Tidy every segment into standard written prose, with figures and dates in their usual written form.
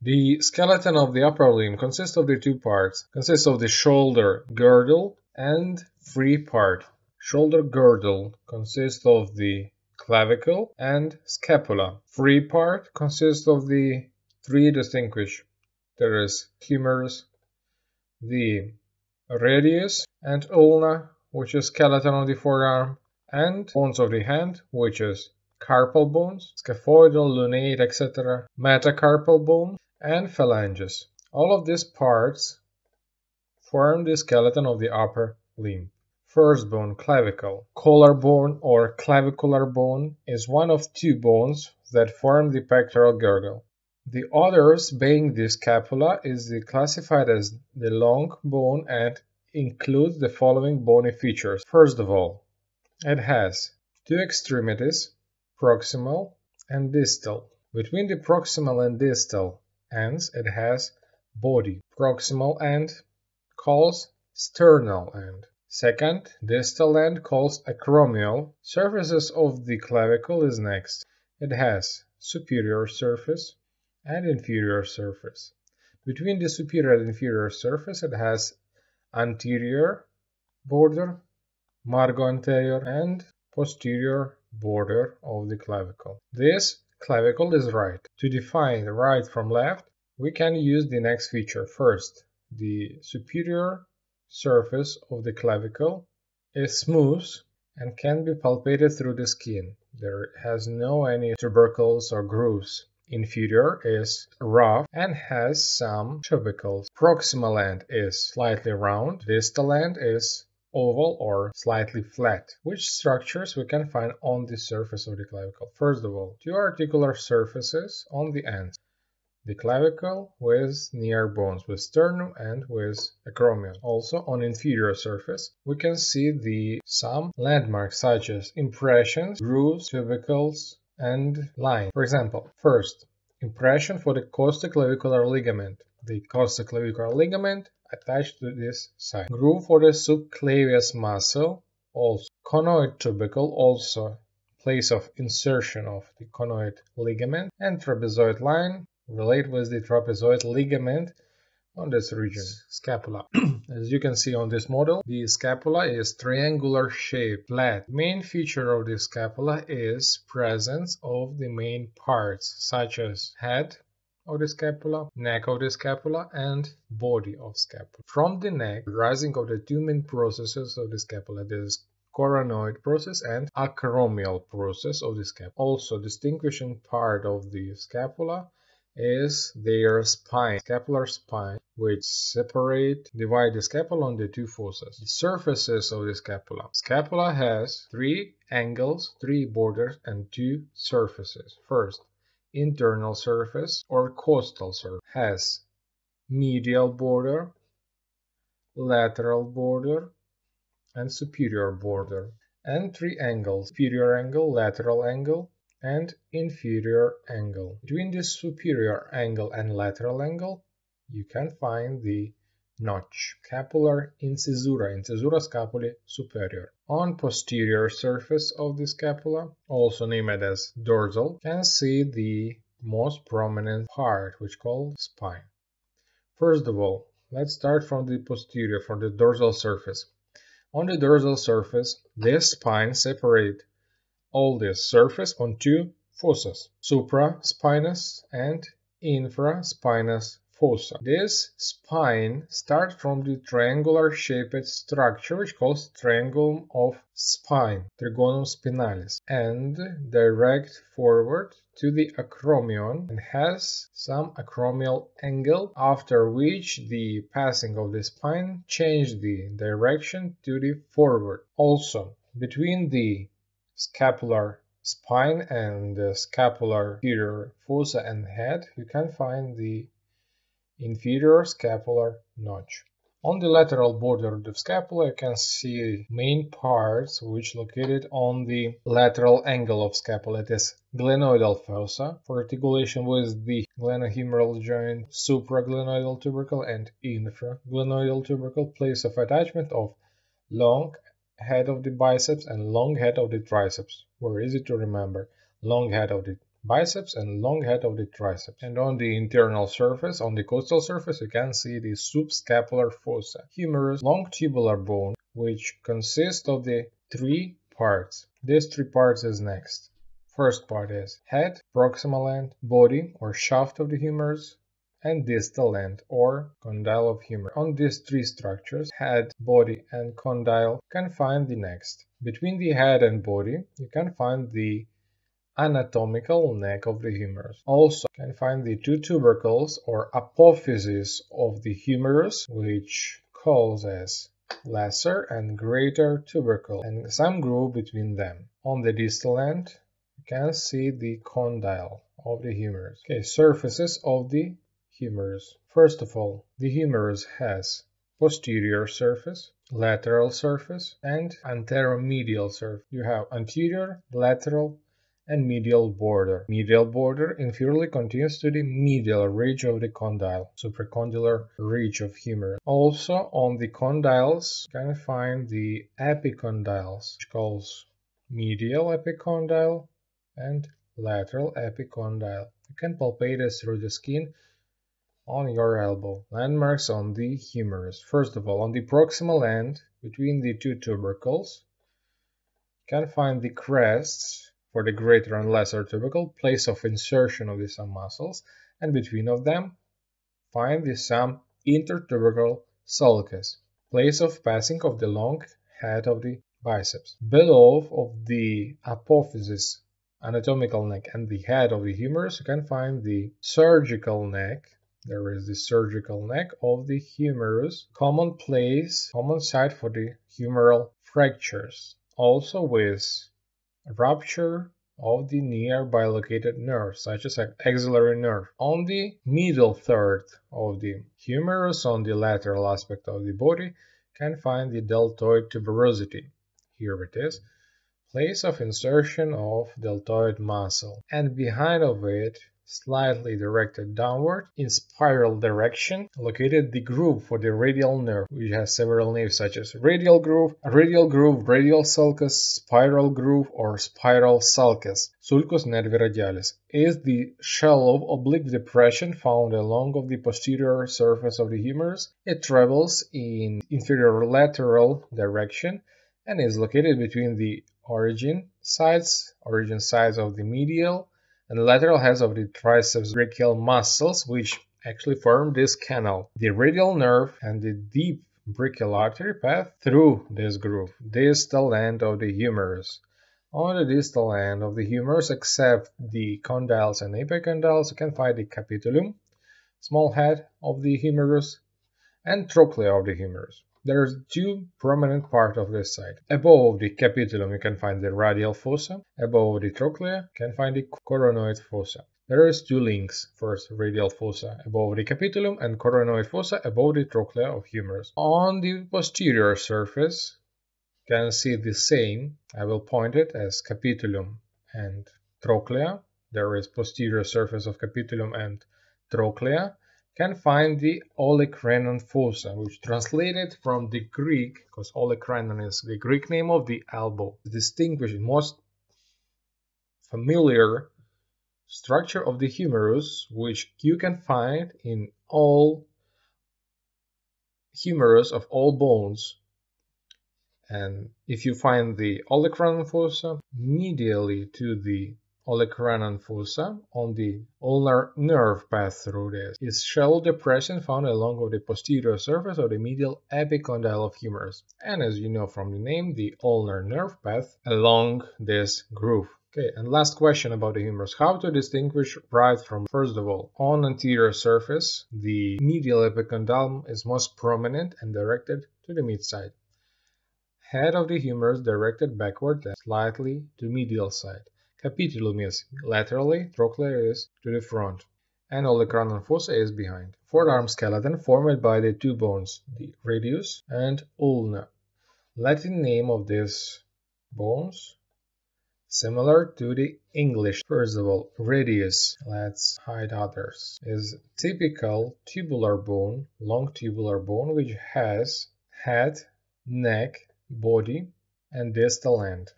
The skeleton of the upper limb consists of the two parts. Consists of the shoulder girdle and free part. Shoulder girdle consists of the clavicle and scapula. Free part consists of the three distinguished. There is humerus, the radius, and ulna, which is skeleton of the forearm, and bones of the hand, which is carpal bones, scaphoidal, lunate, etc., metacarpal bone, and phalanges. All of these parts form the skeleton of the upper limb. First bone, clavicle. Collar bone or clavicular bone is one of two bones that form the pectoral girdle. The others, being the scapula, is classified as the long bone and includes the following bony features. First of all, it has two extremities, proximal and distal. Between the proximal and distal ends, it has body. Proximal end calls sternal end. Second, distal end calls acromial. Surfaces of the clavicle is next. It has superior surface and inferior surface. Between the superior and inferior surface, it has anterior border, margo anterior, and posterior border of the clavicle. This clavicle is right. To define right from left, we can use the next feature. First, the superior surface of the clavicle is smooth and can be palpated through the skin. There has no any tubercles or grooves. Inferior is rough and has some tubercles. Proximal end is slightly round. Distal end is oval or slightly flat. Which structures we can find on the surface of the clavicle? First of all, two articular surfaces on the ends. The clavicle with near bones, with sternum and with acromion. Also on inferior surface we can see some landmarks such as impressions, grooves, tubercles, and line. For example, first, impression for the costoclavicular ligament. The costoclavicular ligament attached to this side. Groove for the subclavius muscle, also. Conoid tubercle, also place of insertion of the conoid ligament, and trapezoid line relate with the trapezoid ligament on this region. Scapula. As you can see on this model, the scapula is triangular shaped, flat. Main feature of the scapula is presence of the main parts such as head of the scapula, neck of the scapula, and body of scapula. From the neck, rising of the two main processes of the scapula, there is coronoid process and acromial process of the scapula. Also, distinguishing part of the scapula is their spine, scapular spine, which divide the scapula into two fossas. The surfaces of the scapula. Scapula has three angles, three borders, and two surfaces. First, internal surface or costal surface has medial border, lateral border, and superior border, and three angles: superior angle, lateral angle, and inferior angle. Between the superior angle and lateral angle, you can find the notch, scapular incisura, incisura scapulae superior. On posterior surface of the scapula, also named as dorsal, can see the most prominent part, which called spine. First of all, let's start from the posterior, from the dorsal surface. On the dorsal surface, this spine separates all this surface on two fossas, supraspinous and infraspinous fossa. This spine starts from the triangular shaped structure which calls triangle of spine, trigonum spinalis, and direct forward to the acromion and has some acromial angle, after which the passing of the spine changes the direction to the forward. Also, between the scapular spine and the scapular inferior fossa and head, you can find the inferior scapular notch. On the lateral border of the scapula, you can see main parts which located on the lateral angle of scapula. It is glenoidal fossa for articulation with the glenohumeral joint, supraglenoidal tubercle, and infraglenoidal tubercle, place of attachment of long head of the biceps and long head of the triceps. Very easy to remember. Long head of the biceps and long head of the triceps. And on the internal surface, on the costal surface, you can see the subscapular fossa, humerus, long tubular bone, which consists of the three parts. These three parts is next. First part is head, proximal end, body or shaft of the humerus, and distal end or condyle of humerus. On these three structures, head, body, and condyle, you can find the next. Between the head and body, you can find the anatomical neck of the humerus. Also, you can find the two tubercles or apophyses of the humerus, which calls as lesser and greater tubercle, and some groove between them. On the distal end, you can see the condyle of the humerus. Okay, surfaces of the humerus. First of all, the humerus has posterior surface, lateral surface, and anteromedial surface. You have anterior, lateral, and medial border. Medial border inferiorly continues to the medial ridge of the condyle, supracondylar ridge of humerus. Also on the condyles, you can find the epicondyles, which calls medial epicondyle and lateral epicondyle. You can palpate this through the skin on your elbow. Landmarks on the humerus. First of all, on the proximal end, between the two tubercles, you can find the crests for the greater and lesser tubercle, place of insertion of the some muscles, and between of them, find the some intertubercle sulcus, place of passing of the long head of the biceps. Below of the apophysis, anatomical neck, and the head of the humerus, you can find the surgical neck. There is the surgical neck of the humerus, common place, common site for the humeral fractures, also with rupture of the nearby located nerves, such as axillary nerve. On the middle third of the humerus, on the lateral aspect of the body, can find the deltoid tuberosity. Here it is, place of insertion of deltoid muscle, and behind of it, slightly directed downward in spiral direction, located the groove for the radial nerve, which has several names such as radial groove, radial sulcus, spiral groove, or spiral sulcus. Sulcus nervi radialis is the shallow oblique depression found along of the posterior surface of the humerus. It travels in inferior lateral direction and is located between the origin sides of the medial and lateral heads of the triceps brachial muscles, which actually form this canal. The radial nerve and the deep brachial artery pass through this groove, distal end of the humerus. On the distal end of the humerus, except the condyles and epicondyles, you can find the capitulum, small head of the humerus, and trochlea of the humerus. There are two prominent parts of this site. Above the capitulum you can find the radial fossa, above the trochlea you can find the coronoid fossa. There is two links, first radial fossa above the capitulum and coronoid fossa above the trochlea of humerus. On the posterior surface you can see the same, I will point it as capitulum and trochlea. There is posterior surface of capitulum and trochlea. Can find the olecranon fossa, which translated from the Greek, because olecranon is the Greek name of the elbow, the distinguished, most familiar structure of the humerus, which you can find in all humerus of all bones. And if you find the olecranon fossa medially to the olecranon fossa on the ulnar nerve path through this is shallow depression found along with the posterior surface of the medial epicondyle of humerus, and as you know from the name, the ulnar nerve path along this groove. Okay, and last question about the humerus: how to distinguish right from? First of all, on anterior surface the medial epicondyle is most prominent and directed to the mid side. Head of the humerus directed backward and slightly to medial side. Capitulum is laterally, trochlea is to the front, and olecranon fossa is behind. Forearm skeleton formed by the two bones, the radius and ulna. Latin name of these bones, similar to the English. First of all, radius, let's hide others, is typical tubular bone, long tubular bone, which has head, neck, body, and distal end.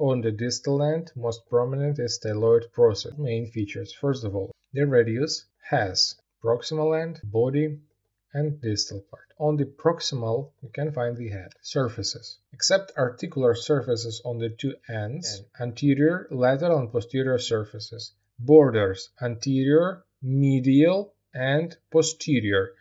On the distal end, most prominent is styloid process. Main features. First of all, the radius has proximal end, body, and distal part. On the proximal, you can find the head. Surfaces. Except articular surfaces on the two ends, anterior, lateral, and posterior surfaces. Borders, anterior, medial, and posterior,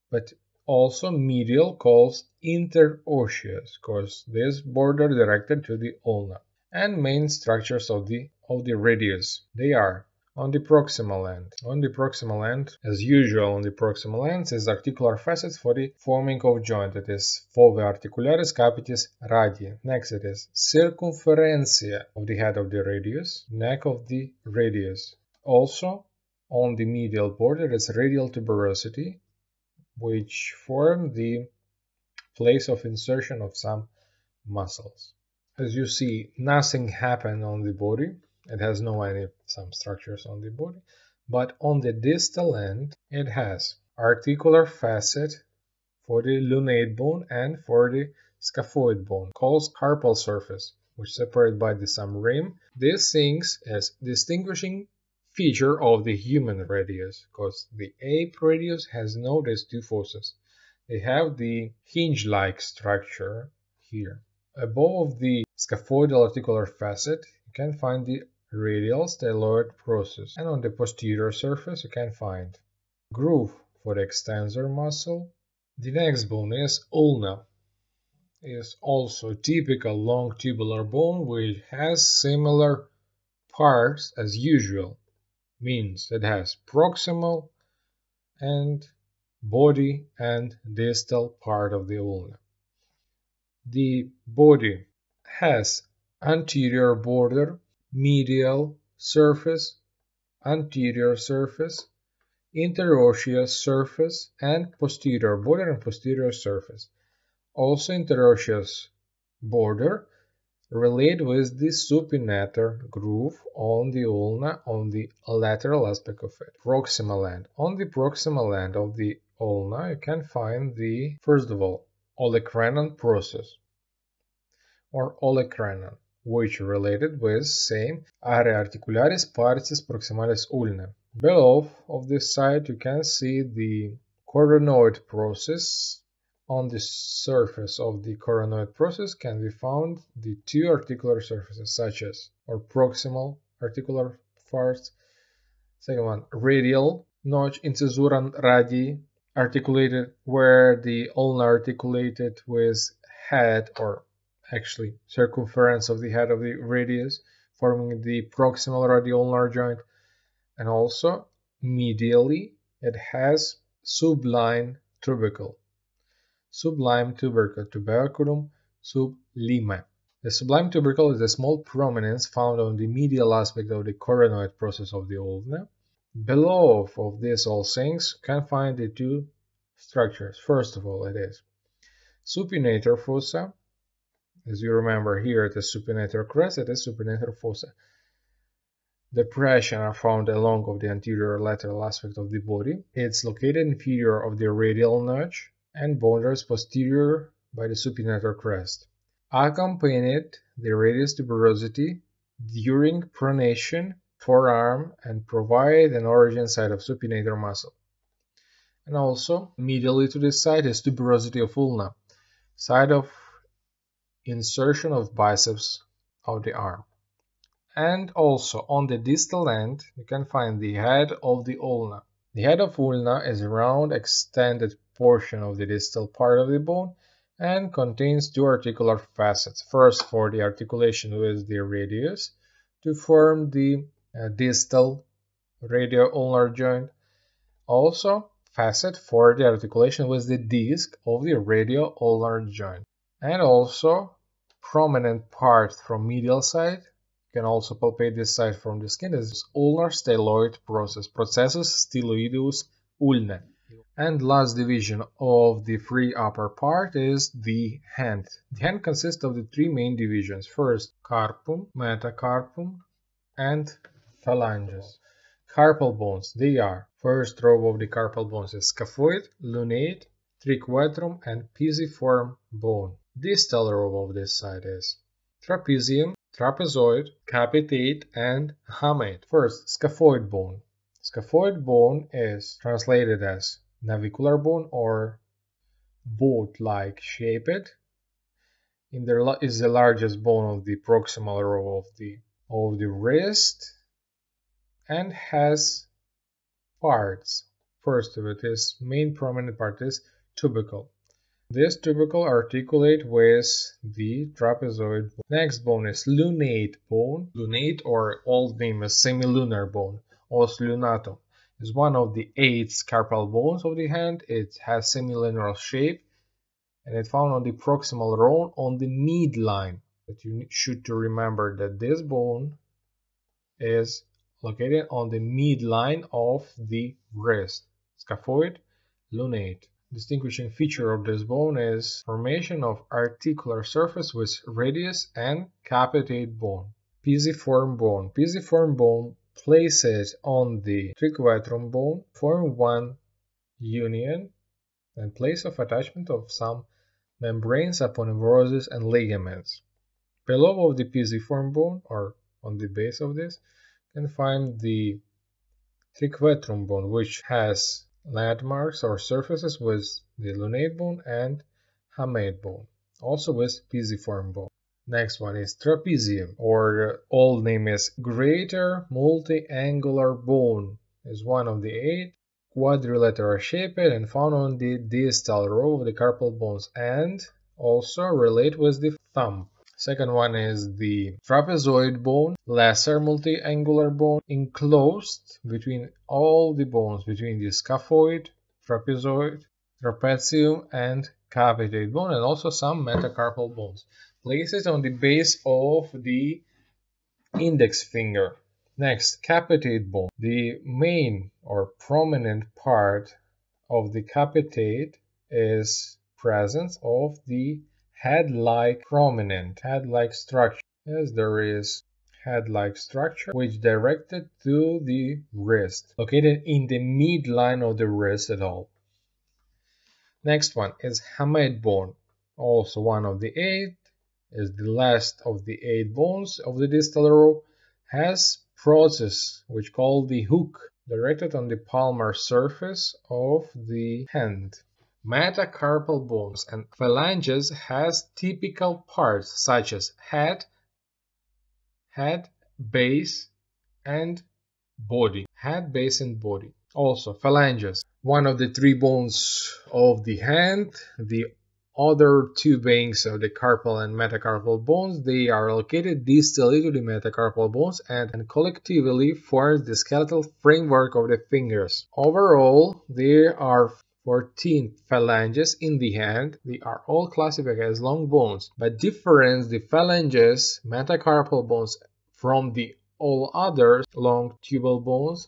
but also medial calls interosseous, because this border directed to the ulna. And main structures of the radius. They are on the proximal end. On the proximal end, as usual on the proximal ends, is articular facets for the forming of joint. It is fovea articularis capitis radii. Next it is circumferencia of the head of the radius, neck of the radius. Also on the medial border is radial tuberosity, which form the place of insertion of some muscles. As you see, nothing happened on the body. It has some structures on the body, but on the distal end it has articular facet for the lunate bone and for the scaphoid bone, called carpal surface, which separated by some rim. These things as distinguishing feature of the human radius, because the ape radius has no these two fosses. They have the hinge-like structure here. Above the scaphoidal articular facet, you can find the radial styloid process, and on the posterior surface you can find groove for the extensor muscle. The next bone is ulna. It is also typical long tubular bone which has similar parts as usual. Means it has proximal and body and distal part of the ulna. The body has anterior border, medial surface, anterior surface, interosseous surface, and posterior border and posterior surface. Also interosseous border relate with the supinator groove on the ulna on the lateral aspect of it. Proximal end. On the proximal end of the ulna you can find the, first of all, olecranon process or olecranon, which related with same area articularis partis proximalis ulnae. Below of this side you can see the coronoid process. On the surface of the coronoid process can be found the two articular surfaces such as or proximal articular parts. Second one, radial notch incisuram radii, articulated where the ulna articulated with head or actually circumference of the head of the radius, forming the proximal radioulnar joint. And also medially it has sublime tubercle. Sublime tubercle, tuberculum sublime. The sublime tubercle is a small prominence found on the medial aspect of the coronoid process of the ulna. Below of these all things you can find the two structures. First of all, it is supinator fossa. As you remember, here it is supinator crest, it is supinator fossa. Depression are found along of the anterior lateral aspect of the body. It's located inferior of the radial notch and borders posterior by the supinator crest. Accompanied the radius tuberosity during pronation, forearm, and provide an origin site of supinator muscle. And also, medially to this side is tuberosity of ulna, site of insertion of biceps of the arm. And also on the distal end you can find the head of the ulna. The head of ulna is a round extended portion of the distal part of the bone and contains two articular facets. First for the articulation with the radius to form the distal radioulnar joint. Also facet for the articulation with the disc of the radioulnar joint. And also prominent part from medial side. You can also palpate this side from the skin is ulnar styloid process, processus styloideus ulnae. And last division of the free upper part is the hand. The hand consists of the three main divisions. First, carpum, metacarpum, and phalanges. Carpal bones, they are, first row of the carpal bones is scaphoid, lunate, triquetrum, and pisiform bone. Distal row of this side is trapezium, trapezoid, capitate, and hamate. First, scaphoid bone. Scaphoid bone is translated as navicular bone or boat-like shaped. Is the largest bone of the proximal row of the wrist and has parts. First of it is main prominent part is tubercle. This tubercle articulate with the trapezoid bone. Next bone is lunate bone. Lunate, or old name is semilunar bone, os lunatum, is one of the 8 carpal bones of the hand. It has semilunar shape and it's found on the proximal row on the midline. But you should to remember that this bone is located on the midline of the wrist. Scaphoid, lunate. Distinguishing feature of this bone is formation of articular surface with radius and capitate bone. Pisiform bone. Pisiform bone places on the triquetrum bone, form one union and place of attachment of some membranes aponeurosis and ligaments. Below of the pisiform bone, or on the base of this, you can find the triquetrum bone, which has landmarks or surfaces with the lunate bone and hamate bone, also with pisiform bone. Next one is trapezium, or old name is greater multi-angular bone, is one of the 8 quadrilateral shaped and found on the distal row of the carpal bones and also relate with the thumb. Second one is the trapezoid bone, lesser multi-angular bone, enclosed between all the bones, between the scaphoid, trapezoid, trapezium, and capitate bone, and also some metacarpal bones. Places on the base of the index finger. Next, capitate bone. The main or prominent part of the capitate is presence of the head-like structure. Yes, there is head-like structure which directed to the wrist, located in the midline of the wrist at all. Next one is hamate bone, also one of the 8, is the last of the 8 bones of the distal row, has process which called the hook, directed on the palmar surface of the hand. Metacarpal bones and phalanges has typical parts such as head, base, and body. Head, base, and body. Also, phalanges, one of the 3 bones of the hand. The other 2 banks of the carpal and metacarpal bones, they are located distally to the metacarpal bones and collectively forms the skeletal framework of the fingers. Overall, there are 14 phalanges in the hand. They are all classified as long bones, but difference the phalanges, metacarpal bones from the all other long tubal bones,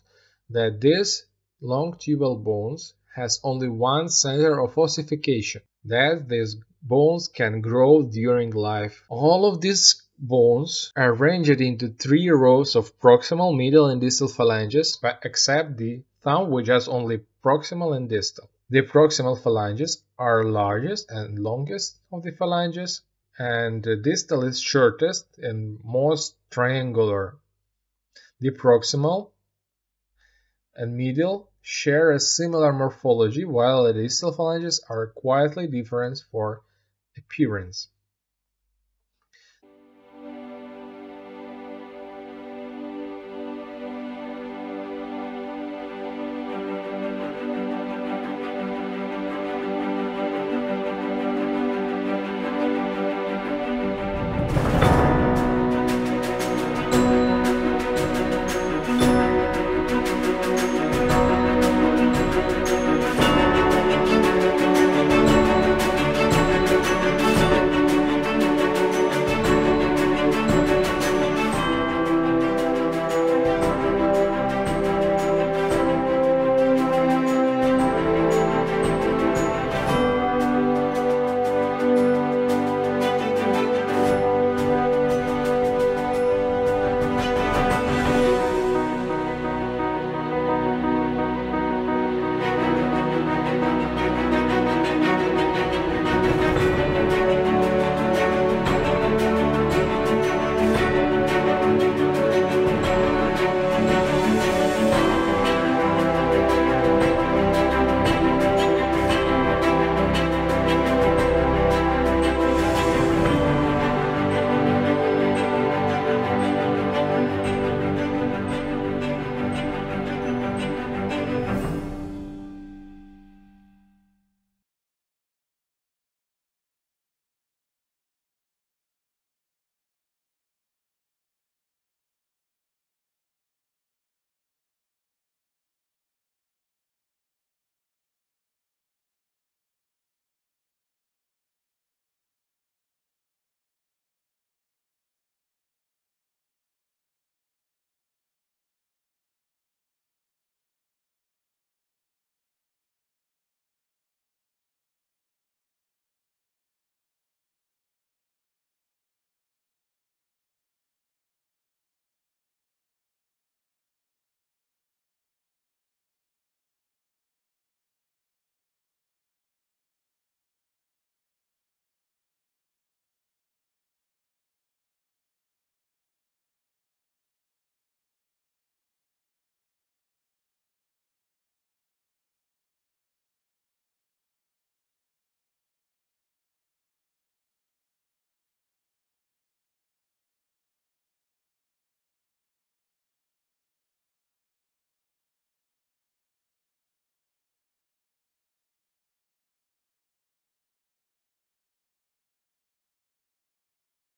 that this long tubal bones has only one center of ossification, that these bones can grow during life. All of these bones are arranged into 3 rows of proximal, middle, and distal phalanges, but except the thumb, which has only proximal and distal. The proximal phalanges are largest and longest of the phalanges, and the distal is shortest and most triangular. The proximal and middle share a similar morphology, while the distal phalanges are quietly different for appearance.